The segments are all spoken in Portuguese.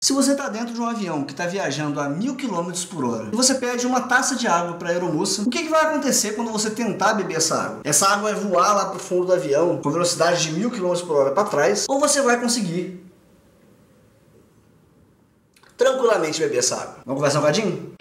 Se você está dentro de um avião que está viajando a 1000 km por hora e você pede uma taça de água para a aeromoça, o que vai acontecer quando você tentar beber essa água? Essa água vai voar lá para o fundo do avião com velocidade de 1000 km por hora para trás, ou você vai conseguir tranquilamente beber essa água? Vamos conversar um bocadinho?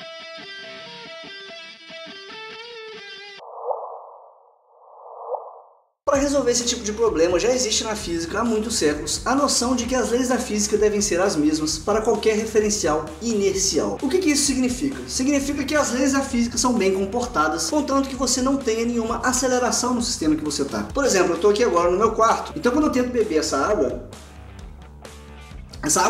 Para resolver esse tipo de problema, já existe na física há muitos séculos a noção de que as leis da física devem ser as mesmas para qualquer referencial inercial. O que isso significa? Significa que as leis da física são bem comportadas, contanto que você não tenha nenhuma aceleração no sistema que você está. Por exemplo, eu estou aqui agora no meu quarto, então quando eu tento beber essa água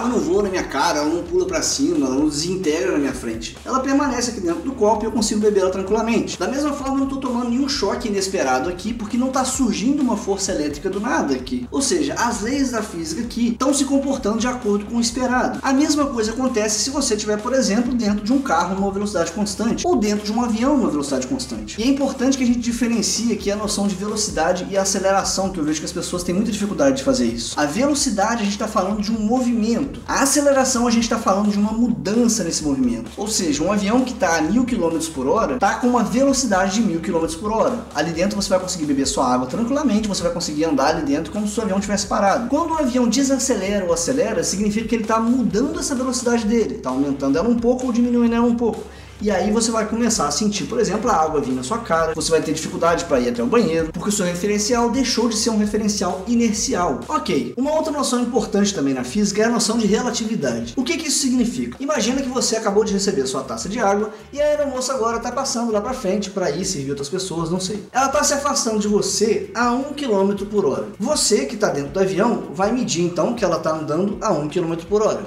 não voa na minha cara, ela não pula para cima, ela não desintegra na minha frente. Ela permanece aqui dentro do copo e eu consigo beber ela tranquilamente. Da mesma forma, eu não estou tomando nenhum choque inesperado aqui, porque não está surgindo uma força elétrica do nada aqui. Ou seja, as leis da física aqui estão se comportando de acordo com o esperado. A mesma coisa acontece se você estiver, por exemplo, dentro de um carro numa velocidade constante, ou dentro de um avião numa velocidade constante. E é importante que a gente diferencie aqui a noção de velocidade e aceleração, que eu vejo que as pessoas têm muita dificuldade de fazer isso. A velocidade, a gente está falando de um movimento. A aceleração, a gente está falando de uma mudança nesse movimento. Ou seja, um avião que está a 1000 km por hora está com uma velocidade de 1000 km por hora. Ali dentro você vai conseguir beber sua água tranquilamente, você vai conseguir andar ali dentro como se o avião tivesse parado. Quando o avião desacelera ou acelera, significa que ele está mudando essa velocidade dele, está aumentando ela um pouco ou diminuindo ela um pouco. E aí você vai começar a sentir, por exemplo, a água vir na sua cara, você vai ter dificuldade para ir até o banheiro, porque o seu referencial deixou de ser um referencial inercial. Ok, uma outra noção importante também na física é a noção de relatividade. O que isso significa? Imagina que você acabou de receber sua taça de água e a aeromoça agora está passando lá para frente para ir servir outras pessoas, não sei. Ela está se afastando de você a 1 km por hora. Você que está dentro do avião vai medir então que ela está andando a 1 km por hora.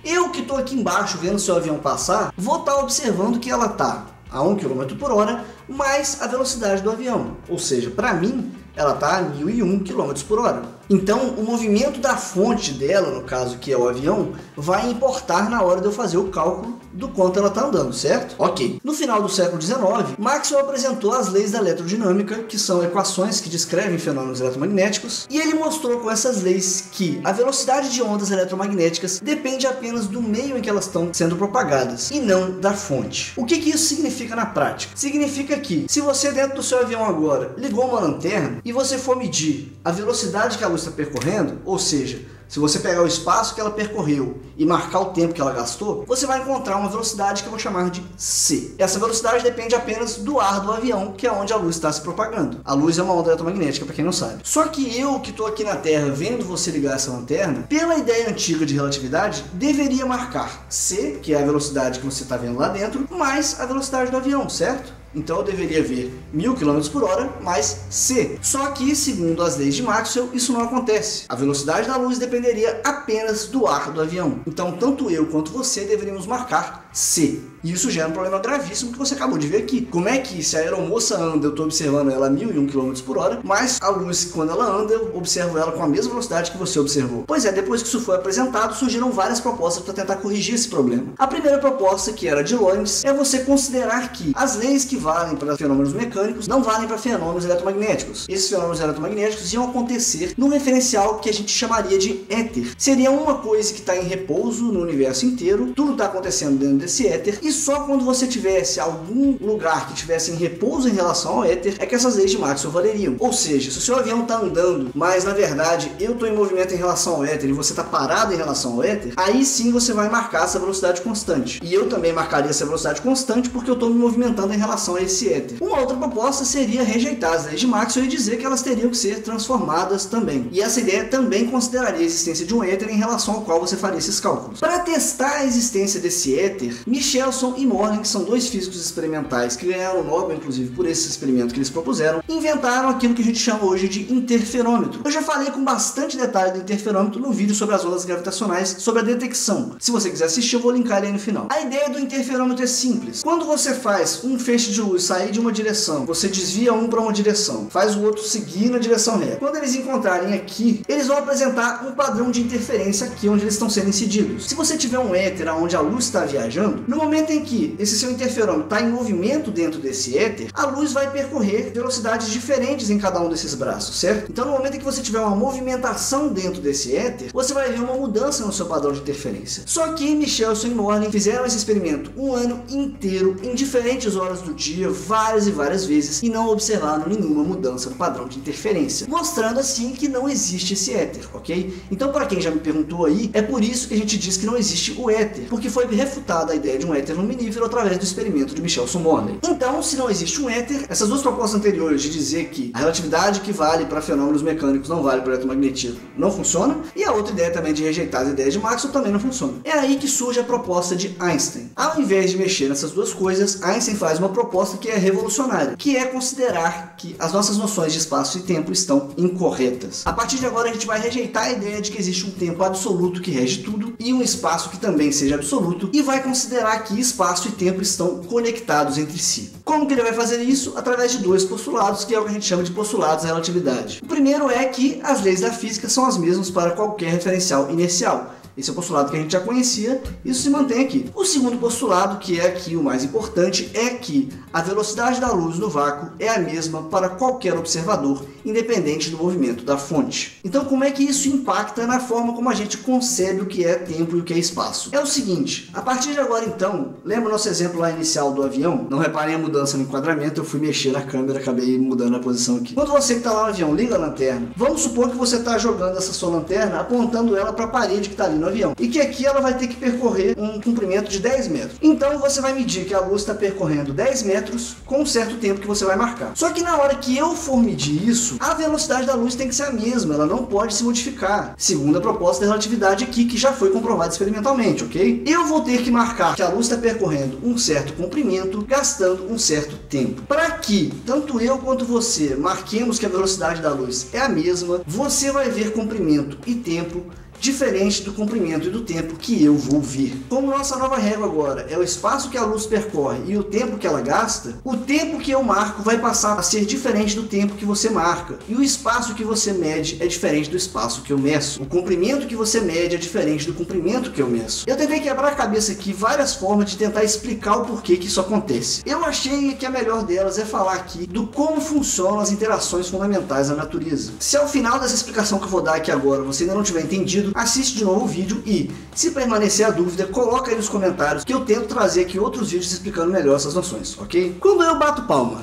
Eu que estou aqui embaixo vendo seu avião passar, vou estar observando que ela está a 1 km por hora mais a velocidade do avião. Ou seja, para mim, ela está a 1001 km por hora. Então, o movimento da fonte dela, no caso que é o avião, vai importar na hora de eu fazer o cálculo do quanto ela está andando, certo? Ok. No final do século XIX, Maxwell apresentou as leis da eletrodinâmica, que são equações que descrevem fenômenos eletromagnéticos, e ele mostrou com essas leis que a velocidade de ondas eletromagnéticas depende apenas do meio em que elas estão sendo propagadas, e não da fonte. O que isso significa na prática? Significa que, se você dentro do seu avião agora ligou uma lanterna e você for medir a velocidade que a luz está percorrendo, ou seja, se você pegar o espaço que ela percorreu e marcar o tempo que ela gastou, você vai encontrar uma velocidade que eu vou chamar de C. Essa velocidade depende apenas do ar do avião, que é onde a luz está se propagando. A luz é uma onda eletromagnética, para quem não sabe. Só que eu, que estou aqui na Terra vendo você ligar essa lanterna, pela ideia antiga de relatividade, deveria marcar C, que é a velocidade que você está vendo lá dentro, mais a velocidade do avião, certo? Então eu deveria ver 1000 km por hora mais C. Só que, segundo as leis de Maxwell, isso não acontece. A velocidade da luz dependeria apenas do ar do avião. Então, tanto eu quanto você deveríamos marcar C. E isso gera um problema gravíssimo que você acabou de ver aqui. Como é que, se a aeromoça anda, eu estou observando ela a 1001 km por hora, mas a luz, quando ela anda, eu observo ela com a mesma velocidade que você observou? Pois é, depois que isso foi apresentado, surgiram várias propostas para tentar corrigir esse problema. A primeira proposta, que era de Lorentz, é você considerar que as leis que valem para fenômenos mecânicos não valem para fenômenos eletromagnéticos. Esses fenômenos eletromagnéticos iam acontecer num referencial que a gente chamaria de éter. Seria uma coisa que está em repouso no universo inteiro, tudo está acontecendo dentro desse éter, e só quando você tivesse algum lugar que tivesse em repouso em relação ao éter, é que essas leis de Maxwell valeriam. Ou seja, se o seu avião está andando, mas na verdade eu estou em movimento em relação ao éter e você está parado em relação ao éter, aí sim você vai marcar essa velocidade constante. E eu também marcaria essa velocidade constante porque eu estou me movimentando em relação a esse éter. Uma outra proposta seria rejeitar as leis de Maxwell e dizer que elas teriam que ser transformadas também. E essa ideia também consideraria a existência de um éter em relação ao qual você faria esses cálculos. Para testar a existência desse éter, Michelson e Morley, que são dois físicos experimentais que ganharam o Nobel, inclusive, por esse experimento que eles propuseram, inventaram aquilo que a gente chama hoje de interferômetro. Eu já falei com bastante detalhe do interferômetro no vídeo sobre as ondas gravitacionais, sobre a detecção. Se você quiser assistir, eu vou linkar ele aí no final. A ideia do interferômetro é simples. Quando você faz um feixe de luz sair de uma direção, você desvia um para uma direção, faz o outro seguir na direção reta. Quando eles encontrarem aqui, eles vão apresentar um padrão de interferência aqui onde eles estão sendo incididos. Se você tiver um éter onde a luz está viajando, viajando, no momento em que esse seu interferômetro está em movimento dentro desse éter, a luz vai percorrer velocidades diferentes em cada um desses braços, certo? Então no momento em que você tiver uma movimentação dentro desse éter, você vai ver uma mudança no seu padrão de interferência. Só que Michelson e Morley fizeram esse experimento um ano inteiro, em diferentes horas do dia, várias e várias vezes, e não observaram nenhuma mudança no padrão de interferência, mostrando assim que não existe esse éter, ok? Então, para quem já me perguntou aí, é por isso que a gente diz que não existe o éter, porque foi refutada a ideia de um éter luminífero através do experimento de Michelson-Morley. Então, se não existe um éter, essas duas propostas anteriores de dizer que a relatividade que vale para fenômenos mecânicos não vale para o eletromagnetismo não funciona, e a outra ideia também de rejeitar as ideias de Maxwell também não funciona. É aí que surge a proposta de Einstein. Ao invés de mexer nessas duas coisas, Einstein faz uma proposta que é revolucionária, que é considerar que as nossas noções de espaço e tempo estão incorretas. A partir de agora, a gente vai rejeitar a ideia de que existe um tempo absoluto que rege tudo e um espaço que também seja absoluto, e vai considerar que espaço e tempo estão conectados entre si. Como que ele vai fazer isso? Através de dois postulados, que é o que a gente chama de postulados da relatividade. O primeiro é que as leis da física são as mesmas para qualquer referencial inercial. Esse é o postulado que a gente já conhecia, isso se mantém aqui. O segundo postulado, que é aqui o mais importante, é que a velocidade da luz no vácuo é a mesma para qualquer observador, independente do movimento da fonte. Então, como é que isso impacta na forma como a gente concebe o que é tempo e o que é espaço? É o seguinte, a partir de agora então, lembra o nosso exemplo lá inicial do avião? Não reparem a mudança no enquadramento, eu fui mexer na câmera, acabei mudando a posição aqui. Quando você que está lá no avião liga a lanterna, vamos supor que você está jogando essa sua lanterna, apontando ela para a parede que está ali no avião, e que aqui ela vai ter que percorrer um comprimento de 10 metros. Então você vai medir que a luz está percorrendo 10 metros com um certo tempo que você vai marcar. Só que na hora que eu for medir isso, a velocidade da luz tem que ser a mesma, ela não pode se modificar, segundo a proposta da relatividade aqui, que já foi comprovada experimentalmente, ok? Eu vou ter que marcar que a luz está percorrendo um certo comprimento, gastando um certo tempo. Para que tanto eu quanto você marquemos que a velocidade da luz é a mesma, você vai ver comprimento e tempo diferente do comprimento e do tempo que eu vou ver. Como nossa nova régua agora é o espaço que a luz percorre e o tempo que ela gasta, o tempo que eu marco vai passar a ser diferente do tempo que você marca, e o espaço que você mede é diferente do espaço que eu meço. O comprimento que você mede é diferente do comprimento que eu meço. Eu tentei quebrar a cabeça aqui várias formas de tentar explicar o porquê que isso acontece. Eu achei que a melhor delas é falar aqui do como funcionam as interações fundamentais da natureza. Se ao final dessa explicação que eu vou dar aqui agora você ainda não tiver entendido, assiste de novo o vídeo e, se permanecer a dúvida, coloca aí nos comentários que eu tento trazer aqui outros vídeos explicando melhor essas noções, ok? Quando eu bato palma,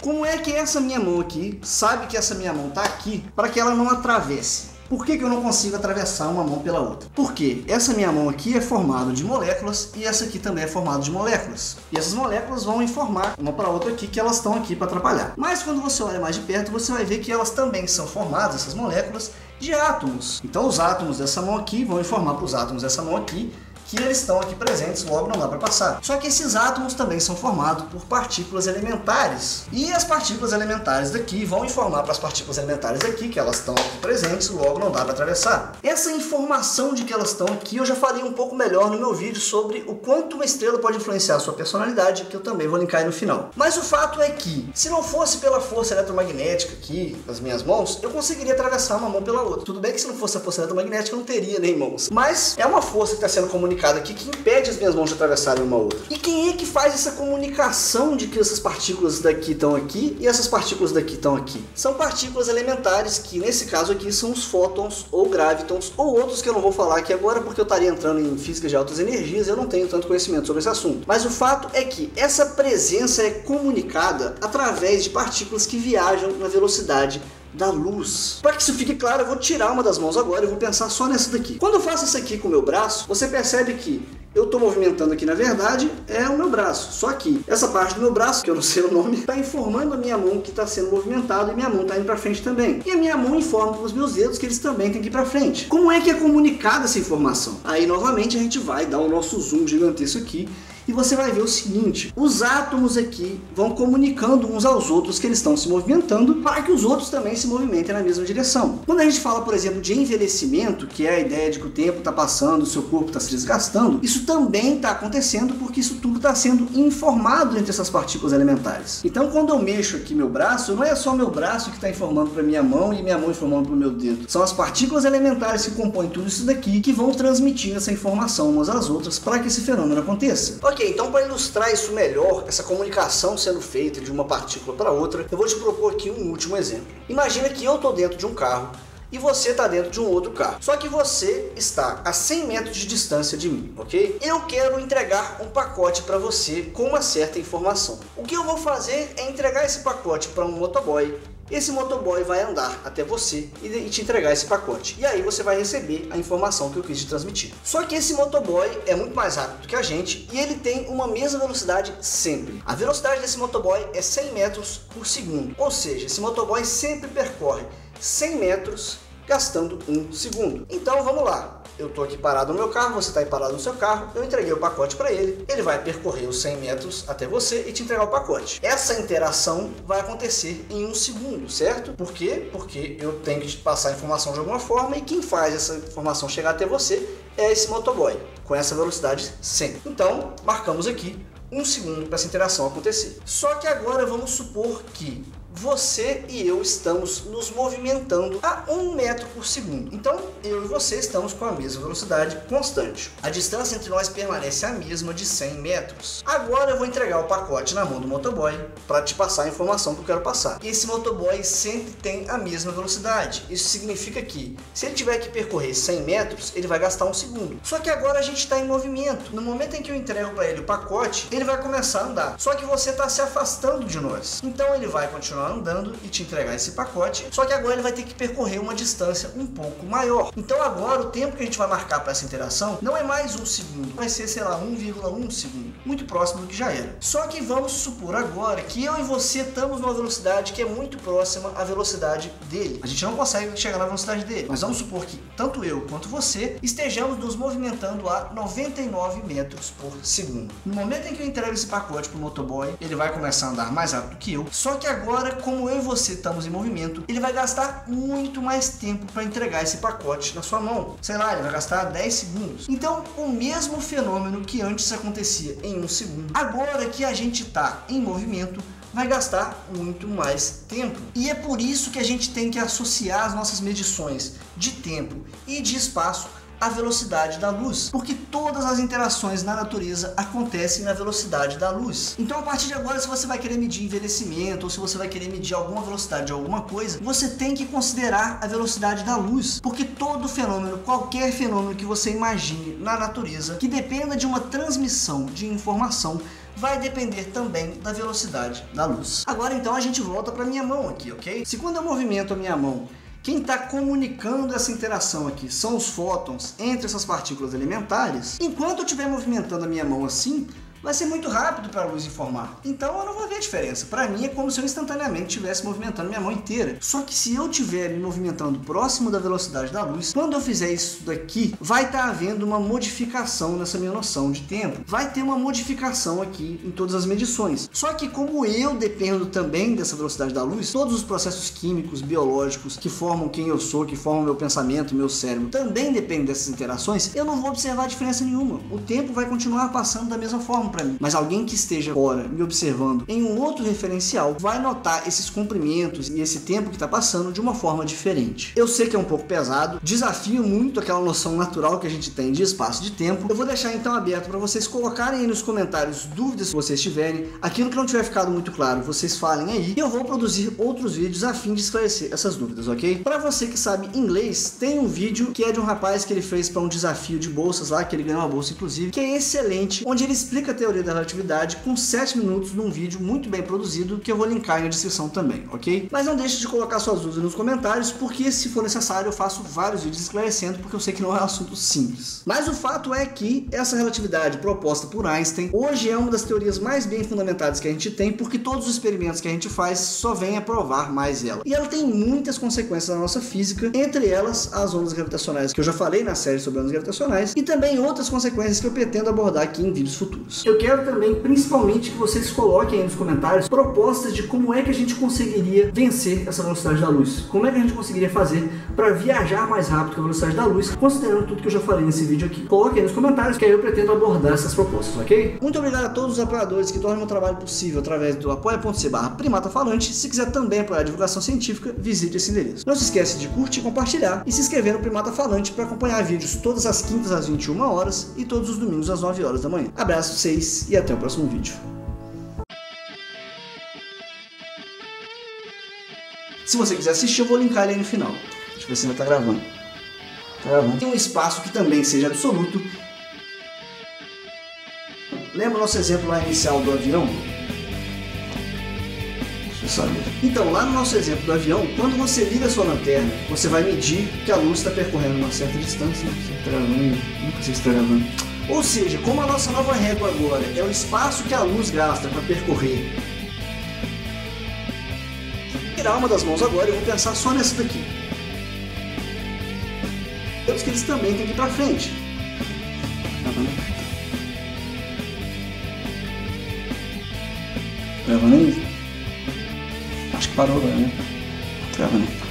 como é que essa minha mão aqui sabe que essa minha mão está aqui para que ela não atravesse? Por que eu não consigo atravessar uma mão pela outra? Porque essa minha mão aqui é formada de moléculas e essa aqui também é formada de moléculas. E essas moléculas vão informar uma para a outra aqui que elas estão aqui para atrapalhar. Mas quando você olha mais de perto, você vai ver que elas também são formadas, essas moléculas, de átomos. Então os átomos dessa mão aqui vão informar para os átomos dessa mão aqui que eles estão aqui presentes, logo não dá para passar. Só que esses átomos também são formados por partículas elementares. E as partículas elementares daqui vão informar para as partículas elementares daqui que elas estão aqui presentes, logo não dá para atravessar. Essa informação de que elas estão aqui eu já falei um pouco melhor no meu vídeo sobre o quanto uma estrela pode influenciar a sua personalidade, que eu também vou linkar aí no final. Mas o fato é que, se não fosse pela força eletromagnética aqui nas minhas mãos, eu conseguiria atravessar uma mão pela outra. Tudo bem que se não fosse a força eletromagnética eu não teria nem mãos. Mas é uma força que está sendo comunicada aqui que impede as minhas mãos de atravessarem uma outra. E quem é que faz essa comunicação de que essas partículas daqui estão aqui e essas partículas daqui estão aqui? São partículas elementares, que nesse caso aqui são os fótons ou gravitons, ou outros que eu não vou falar aqui agora porque eu estaria entrando em física de altas energias e eu não tenho tanto conhecimento sobre esse assunto. Mas o fato é que essa presença é comunicada através de partículas que viajam na velocidade da luz. Para que isso fique claro, eu vou tirar uma das mãos agora e vou pensar só nessa daqui. Quando eu faço isso aqui com o meu braço, você percebe que eu estou movimentando aqui, na verdade, é o meu braço. Só que essa parte do meu braço, que eu não sei o nome, está informando a minha mão que está sendo movimentada e minha mão está indo para frente também. E a minha mão informa para os meus dedos que eles também têm que ir para frente. Como é que é comunicada essa informação? Aí, novamente, a gente vai dar o nosso zoom gigantesco aqui e você vai ver o seguinte: os átomos aqui vão comunicando uns aos outros que eles estão se movimentando para que os outros também se movimentem na mesma direção. Quando a gente fala, por exemplo, de envelhecimento, que é a ideia de que o tempo está passando, o seu corpo está se desgastando, isso também está acontecendo porque isso tudo está sendo informado entre essas partículas elementares. Então, quando eu mexo aqui meu braço, não é só meu braço que está informando para minha mão e minha mão informando para o meu dedo. São as partículas elementares que compõem tudo isso daqui que vão transmitindo essa informação umas às outras para que esse fenômeno aconteça. Ok, então para ilustrar isso melhor, essa comunicação sendo feita de uma partícula para outra, eu vou te propor aqui um último exemplo. Imagina que eu estou dentro de um carro e você está dentro de um outro carro. Só que você está a 100 metros de distância de mim, ok? Eu quero entregar um pacote para você com uma certa informação. O que eu vou fazer é entregar esse pacote para um motoboy. Esse motoboy vai andar até você e te entregar esse pacote. E aí você vai receber a informação que eu quis te transmitir. Só que esse motoboy é muito mais rápido que a gente e ele tem uma mesma velocidade sempre. A velocidade desse motoboy é 100 metros por segundo. Ou seja, esse motoboy sempre percorre 100 metros gastando 1 segundo. Então vamos lá. Eu estou aqui parado no meu carro, você está aí parado no seu carro, eu entreguei o pacote para ele, ele vai percorrer os 100 metros até você e te entregar o pacote. Essa interação vai acontecer em 1 segundo, certo? Por quê? Porque eu tenho que te passar a informação de alguma forma e quem faz essa informação chegar até você é esse motoboy, com essa velocidade 100. Então, marcamos aqui 1 segundo para essa interação acontecer. Só que agora vamos supor que você e eu estamos nos movimentando a 1 metro por segundo. Então, eu e você estamos com a mesma velocidade constante. A distância entre nós permanece a mesma de 100 metros. Agora eu vou entregar o pacote na mão do motoboy para te passar a informação que eu quero passar. Esse motoboy sempre tem a mesma velocidade. Isso significa que, se ele tiver que percorrer 100 metros, ele vai gastar 1 segundo. Só que agora a gente está em movimento. No momento em que eu entrego para ele o pacote, ele vai começar a andar. Só que você está se afastando de nós. Então ele vai continuar andando e te entregar esse pacote, só que agora ele vai ter que percorrer uma distância um pouco maior. Então agora o tempo que a gente vai marcar para essa interação não é mais 1 segundo, vai ser, sei lá, 1,1 segundo, muito próximo do que já era. Só que vamos supor agora que eu e você estamos numa velocidade que é muito próxima à velocidade dele. A gente não consegue chegar na velocidade dele, mas vamos supor que tanto eu quanto você estejamos nos movimentando a 99 metros por segundo. No momento em que eu entrego esse pacote para o motoboy, ele vai começar a andar mais rápido que eu, só que agora, como eu e você estamos em movimento, ele vai gastar muito mais tempo para entregar esse pacote na sua mão. Sei lá, ele vai gastar 10 segundos. Então, o mesmo fenômeno que antes acontecia em 1 segundo, agora que a gente está em movimento, vai gastar muito mais tempo. E é por isso que a gente tem que associar as nossas medições de tempo e de espaço a velocidade da luz, porque todas as interações na natureza acontecem na velocidade da luz. Então, a partir de agora, se você vai querer medir envelhecimento ou se você vai querer medir alguma velocidade de alguma coisa, você tem que considerar a velocidade da luz, porque todo fenômeno, qualquer fenômeno que você imagine na natureza, que dependa de uma transmissão de informação, vai depender também da velocidade da luz. Agora, então, a gente volta para minha mão aqui, ok? Se quando eu movimento a minha mão, quem está comunicando essa interação aqui são os fótons entre essas partículas elementares, enquanto eu estiver movimentando a minha mão assim, vai ser muito rápido para a luz informar. Então eu não vou ver a diferença. Para mim é como se eu instantaneamente estivesse movimentando minha mão inteira. Só que se eu estiver me movimentando próximo da velocidade da luz, quando eu fizer isso daqui, vai estar havendo uma modificação nessa minha noção de tempo. Vai ter uma modificação aqui em todas as medições. Só que como eu dependo também dessa velocidade da luz, todos os processos químicos, biológicos, que formam quem eu sou, que formam meu pensamento, meu cérebro, também dependem dessas interações, eu não vou observar diferença nenhuma. O tempo vai continuar passando da mesma forma para mim, mas alguém que esteja fora me observando em um outro referencial vai notar esses comprimentos e esse tempo que está passando de uma forma diferente. Eu sei que é um pouco pesado, desafio muito aquela noção natural que a gente tem de espaço e de tempo. Eu vou deixar então aberto para vocês colocarem aí nos comentários dúvidas que vocês tiverem, aquilo que não tiver ficado muito claro, vocês falem aí, e eu vou produzir outros vídeos a fim de esclarecer essas dúvidas, ok? Para você que sabe inglês, tem um vídeo que é de um rapaz que ele fez para um desafio de bolsas lá, que ele ganhou uma bolsa inclusive, que é excelente, onde ele explica a teoria da relatividade com 7 minutos num vídeo muito bem produzido, que eu vou linkar aí na descrição também, ok? Mas não deixe de colocar suas dúvidas nos comentários, porque se for necessário eu faço vários vídeos esclarecendo, porque eu sei que não é um assunto simples. Mas o fato é que essa relatividade proposta por Einstein hoje é uma das teorias mais bem fundamentadas que a gente tem, porque todos os experimentos que a gente faz só vêm a provar mais ela. E ela tem muitas consequências na nossa física, entre elas as ondas gravitacionais, que eu já falei na série sobre ondas gravitacionais, e também outras consequências que eu pretendo abordar aqui em vídeos futuros. Eu quero também, principalmente, que vocês coloquem aí nos comentários propostas de como é que a gente conseguiria vencer essa velocidade da luz. Como é que a gente conseguiria fazer para viajar mais rápido que a velocidade da luz, considerando tudo que eu já falei nesse vídeo aqui. Coloquem aí nos comentários que aí eu pretendo abordar essas propostas, ok? Muito obrigado a todos os apoiadores que tornam meu trabalho possível através do apoia.c/primatafalante. Se quiser também apoiar a divulgação científica, visite esse endereço. Não se esqueça de curtir, compartilhar e se inscrever no Primata Falante para acompanhar vídeos todas as quintas às 21 horas e todos os domingos às 9 horas da manhã. Abraço pra vocês e até o próximo vídeo. Se você quiser assistir, eu vou linkar ele aí no final. Deixa eu ver se ainda tá gravando. Tá gravando. Tem um espaço que também seja absoluto. Lembra o nosso exemplo lá inicial do avião? Deixa eu saber. Então, lá no nosso exemplo do avião, quando você liga a sua lanterna, você vai medir que a luz está percorrendo uma certa distância. Você está gravando? Nunca sei se está gravando. Ou seja, como a nossa nova régua agora é o espaço que a luz gasta para percorrer. Vou tirar uma das mãos agora e vou pensar só nessa daqui. Todos que eles também têm que ir para frente. Gravando aí? Acho que parou agora, né? Gravando.